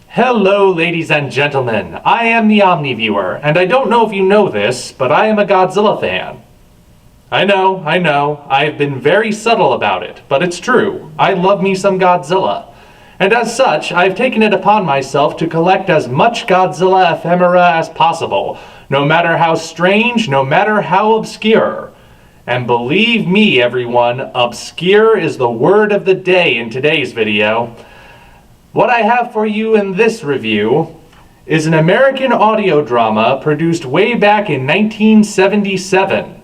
Hello, ladies and gentlemen. I am the Omni Viewer, and I don't know if you know this, but I am a Godzilla fan. I know, I've been very subtle about it, but it's true. I love me some Godzilla. And as such, I've taken it upon myself to collect as much Godzilla ephemera as possible, no matter how strange, no matter how obscure. And believe me, everyone, obscure is the word of the day in today's video. What I have for you in this review is an American audio drama produced way back in 1977.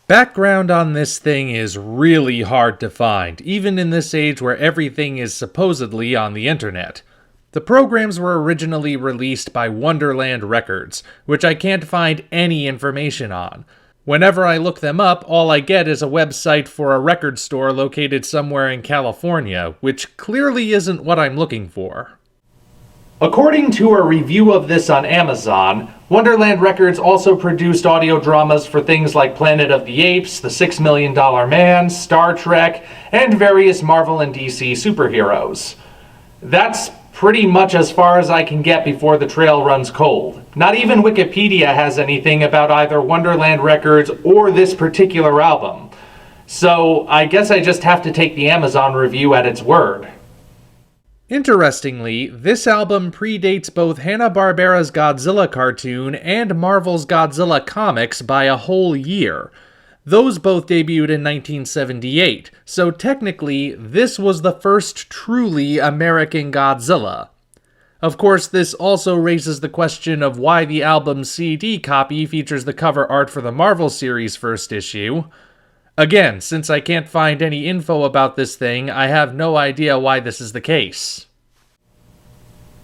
Background on this thing is really hard to find, even in this age where everything is supposedly on the internet. The programs were originally released by Wonderland Records, which I can't find any information on. Whenever I look them up, all I get is a website for a record store located somewhere in California, which clearly isn't what I'm looking for. According to a review of this on Amazon, Wonderland Records also produced audio dramas for things like Planet of the Apes, The $6 Million Man, Star Trek, and various Marvel and DC superheroes. That's pretty much as far as I can get before the trail runs cold. Not even Wikipedia has anything about either Wonderland Records or this particular album. So I guess I just have to take the Amazon review at its word. Interestingly, this album predates both Hanna-Barbera's Godzilla cartoon and Marvel's Godzilla comics by a whole year. Those both debuted in 1978, so technically, this was the first truly American Godzilla. Of course, this also raises the question of why the album's CD copy features the cover art for the Marvel series first issue. Again, since I can't find any info about this thing, I have no idea why this is the case.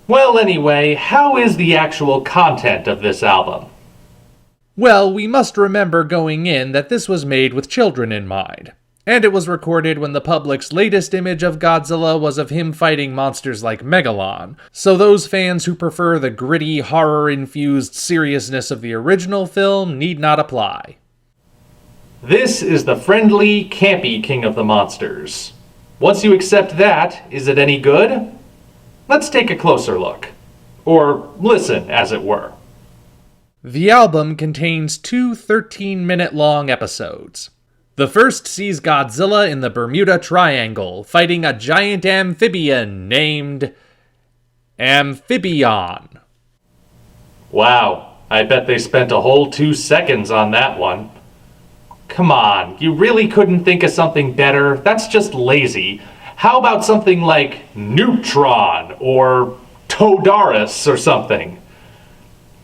Well, anyway, how is the actual content of this album? Well, we must remember going in that this was made with children in mind. And it was recorded when the public's latest image of Godzilla was of him fighting monsters like Megalon, so those fans who prefer the gritty, horror-infused seriousness of the original film need not apply. This is the friendly, campy king of the monsters. Once you accept that, is it any good? Let's take a closer look. Or listen, as it were. The album contains two 13-minute-long episodes. The first sees Godzilla in the Bermuda Triangle, fighting a giant amphibian named Amphibion. Wow, I bet they spent a whole 2 seconds on that one. Come on, you really couldn't think of something better? That's just lazy. How about something like Neutron or Todaris or something?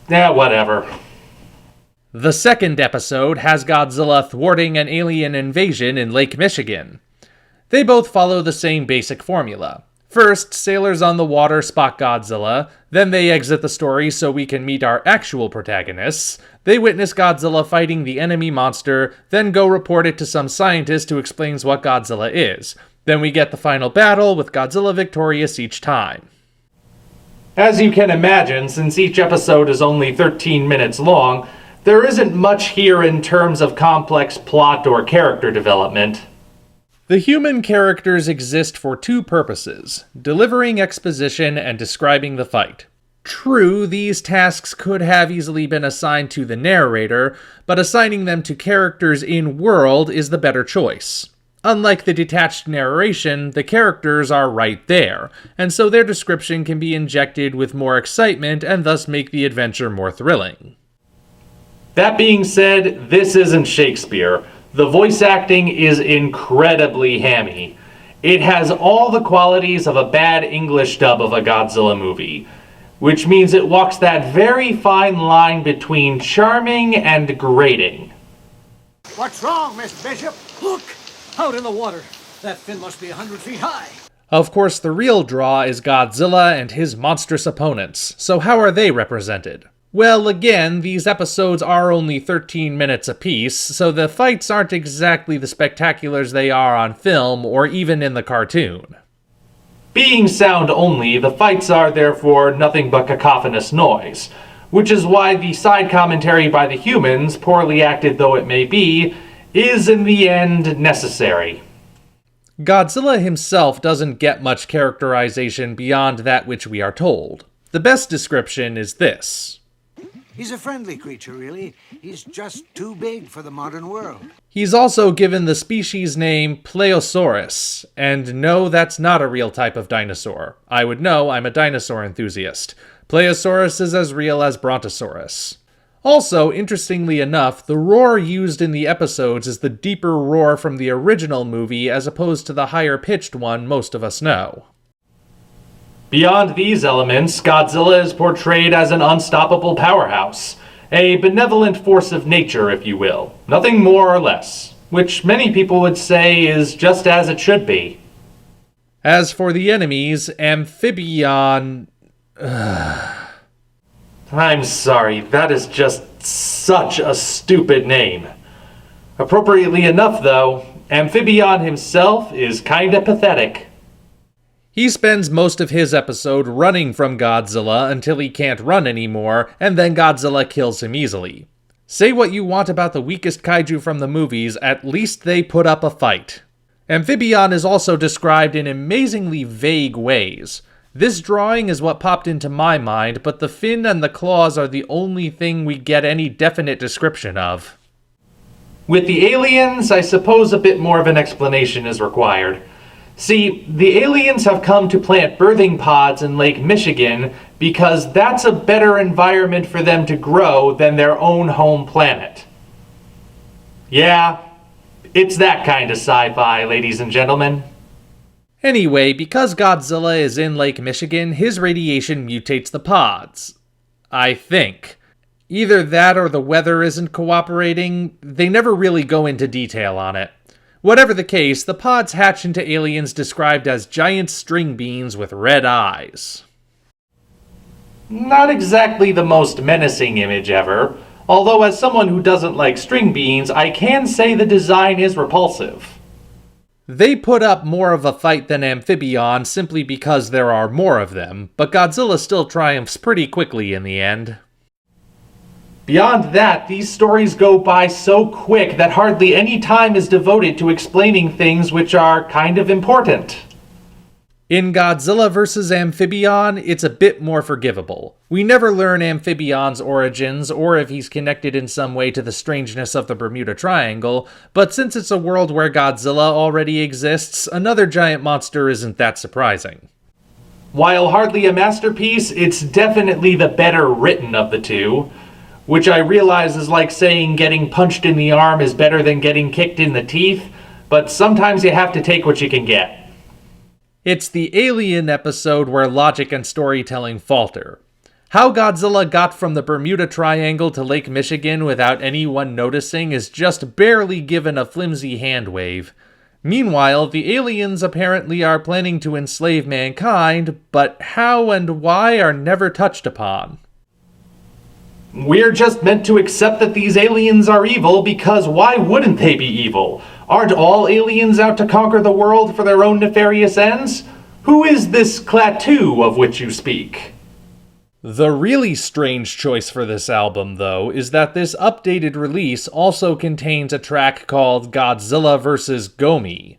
Whatever. The second episode has Godzilla thwarting an alien invasion in Lake Michigan. They both follow the same basic formula. First, sailors on the water spot Godzilla, then they exit the story so we can meet our actual protagonists. They witness Godzilla fighting the enemy monster, then go report it to some scientist who explains what Godzilla is. Then we get the final battle, with Godzilla victorious each time. As you can imagine, since each episode is only 13 minutes long, there isn't much here in terms of complex plot or character development. The human characters exist for two purposes: delivering exposition and describing the fight. True, these tasks could have easily been assigned to the narrator, but assigning them to characters in-world is the better choice. Unlike the detached narration, the characters are right there, and so their description can be injected with more excitement and thus make the adventure more thrilling. That being said, this isn't Shakespeare. The voice acting is incredibly hammy. It has all the qualities of a bad English dub of a Godzilla movie, which means it walks that very fine line between charming and grating. What's wrong, Miss Bishop? Look! Out in the water. That fin must be 100 feet high. Of course, the real draw is Godzilla and his monstrous opponents, so how are they represented? Well, again, these episodes are only 13 minutes apiece, so the fights aren't exactly the spectaculars they are on film or even in the cartoon. Being sound only, the fights are therefore nothing but cacophonous noise. which is why the side commentary by the humans, poorly acted though it may be, is in the end necessary. Godzilla himself doesn't get much characterization beyond that which we are told. The best description is this. He's a friendly creature, really. He's just too big for the modern world. He's also given the species name Plesiosaurus, and no, that's not a real type of dinosaur. I would know, I'm a dinosaur enthusiast. Plesiosaurus is as real as Brontosaurus. Also, interestingly enough, the roar used in the episodes is the deeper roar from the original movie as opposed to the higher-pitched one most of us know. Beyond these elements, Godzilla is portrayed as an unstoppable powerhouse, a benevolent force of nature, if you will. Nothing more or less, which many people would say is just as it should be. As for the enemies, Amphibion... I'm sorry, that is just such a stupid name. Appropriately enough, though, Amphibion himself is kinda pathetic. He spends most of his episode running from Godzilla until he can't run anymore, and then Godzilla kills him easily. Say what you want about the weakest kaiju from the movies, at least they put up a fight. Amphibion is also described in amazingly vague ways. This drawing is what popped into my mind, but the fin and the claws are the only thing we get any definite description of. With the aliens, I suppose a bit more of an explanation is required. See, the aliens have come to plant birthing pods in Lake Michigan because that's a better environment for them to grow than their own home planet. Yeah, it's that kind of sci-fi, ladies and gentlemen. Anyway, because Godzilla is in Lake Michigan, his radiation mutates the pods. I think. Either that or the weather isn't cooperating. They never really go into detail on it. Whatever the case, the pods hatch into aliens described as giant string beans with red eyes. Not exactly the most menacing image ever, although as someone who doesn't like string beans, I can say the design is repulsive. They put up more of a fight than Amphibion simply because there are more of them, but Godzilla still triumphs pretty quickly in the end. Beyond that, these stories go by so quick that hardly any time is devoted to explaining things which are kind of important. In Godzilla vs. Amphibion, it's a bit more forgivable. We never learn Amphibion's origins, or if he's connected in some way to the strangeness of the Bermuda Triangle, but since it's a world where Godzilla already exists, another giant monster isn't that surprising. While hardly a masterpiece, it's definitely the better written of the two, which I realize is like saying getting punched in the arm is better than getting kicked in the teeth, but sometimes you have to take what you can get. It's the Alien episode where logic and storytelling falter. How Godzilla got from the Bermuda Triangle to Lake Michigan without anyone noticing is just barely given a flimsy hand wave. Meanwhile, the aliens apparently are planning to enslave mankind, but how and why are never touched upon. We're just meant to accept that these aliens are evil because why wouldn't they be evil? Aren't all aliens out to conquer the world for their own nefarious ends? Who is this Klaatu of which you speak? The really strange choice for this album, though, is that this updated release also contains a track called Godzilla vs. Gomi.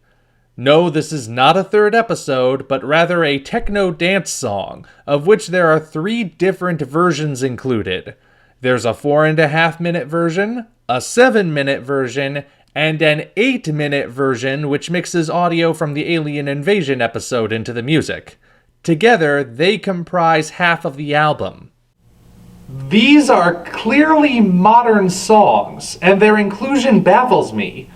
No, this is not a third episode, but rather a techno dance song, of which there are 3 different versions included. There's a 4.5-minute version, a 7-minute version, and an 8-minute version which mixes audio from the Alien Invasion episode into the music. Together, they comprise half of the album. These are clearly modern songs, and their inclusion baffles me.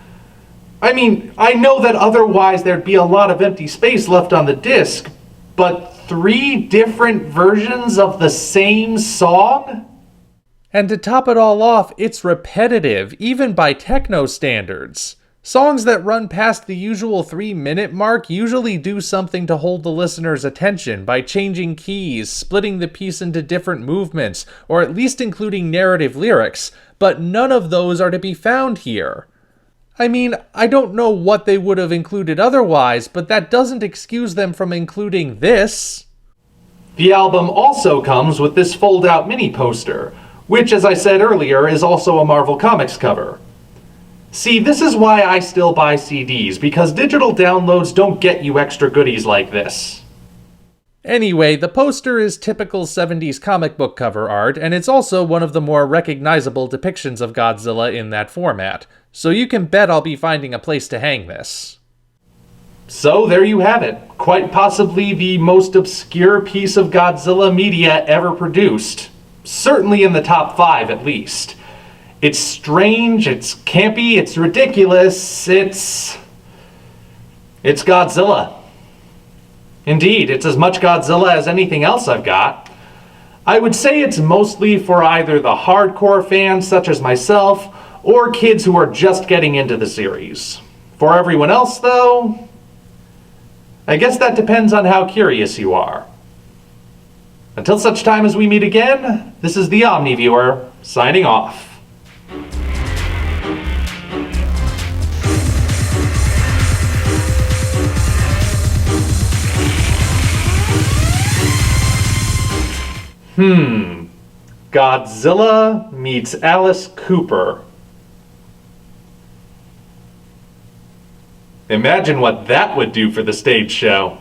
I mean, I know that otherwise there'd be a lot of empty space left on the disc, but 3 different versions of the same song? And to top it all off, it's repetitive, even by techno standards. Songs that run past the usual 3-minute mark usually do something to hold the listener's attention by changing keys, splitting the piece into different movements, or at least including narrative lyrics, but none of those are to be found here. I mean, I don't know what they would have included otherwise, but that doesn't excuse them from including this. The album also comes with this fold-out mini poster, which, as I said earlier, is also a Marvel Comics cover. See, this is why I still buy CDs, because digital downloads don't get you extra goodies like this. Anyway, the poster is typical 70s comic book cover art, and it's also one of the more recognizable depictions of Godzilla in that format, so you can bet I'll be finding a place to hang this. So there you have it, quite possibly the most obscure piece of Godzilla media ever produced. Certainly in the top 5 at least. It's strange, it's campy, it's ridiculous, it's Godzilla. Indeed, it's as much Godzilla as anything else I've got. I would say it's mostly for either the hardcore fans such as myself, or kids who are just getting into the series. For everyone else, though, I guess that depends on how curious you are. Until such time as we meet again, this is the Omni Viewer, signing off. Godzilla meets Alice Cooper. Imagine what that would do for the stage show.